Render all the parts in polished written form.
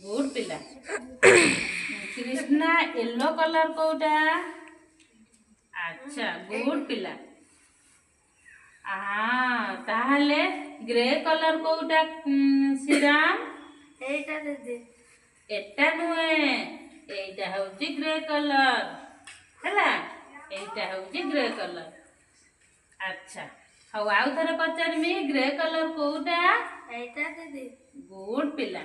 Good पिला। Krishna yellow colour कोटा? अच्छा गुड पिला। ताहले ग्रे कलर कोटा श्रीराम? एटा नुहे एटा होची ग्रे कलर हैला एटा होची ग्रे कलर। अच्छा हौ आउ थरे पचारमी ग्रे कलर कोटा? एटा दीदी। गुड पिला।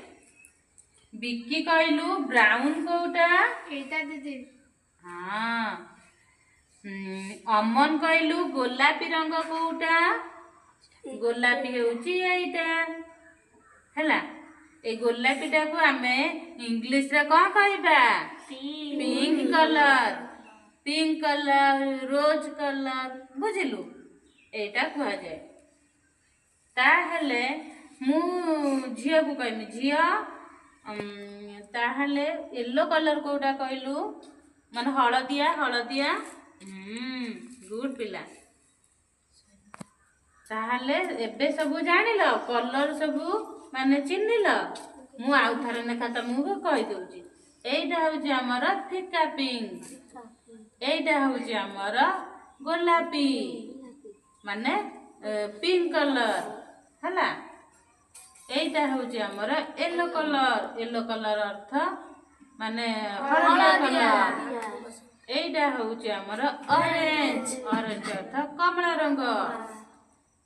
बिक्की कहलु ब्राउन कोटा? एटा दीदी। हाँ। अमन कहलु गोलापी रंग कोटा? गोलापी होची एटा हैला। ए गोलापी टाको आमे इंग्लिश रे कौन कहबा? Pink colour. Pink colour rose colour बुझिलु एटा कुआ जाए। ताहले मु झियो को कहमी झियो ताहले येलो कलर कोटा कहलु माने हळदिया हळदिया गुड पिला। ताहले एबे सबु जानिलो कलर सबु माने चिन्हिलो मु आउ थारे नेखा तमु कहि दउची। एइटा होची हमर फिका पिंक एइटा होची हमर गोलापी माने पिंक कलर हैला। एइटा होची हमर येलो कलर अर्थ माने हळदिया कलर। एइटा होची हमर ऑरेंज अर्थ कमला रंग।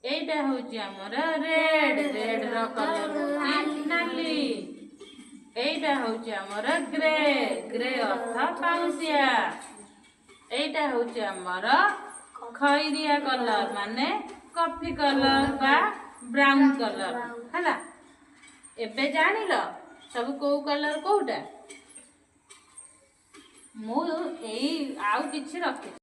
एइटा होची हमर रेड रो कलर होची नाली। एइटा होची हमर ग्रे अर्थ पाउसिया। एइटा होची हमर खैरिया कलर माने कॉफी कलर बा ब्राउन कलर हैला। एबे जानिलो सब को कलर कोउटा? मु एई आउ किछि रखि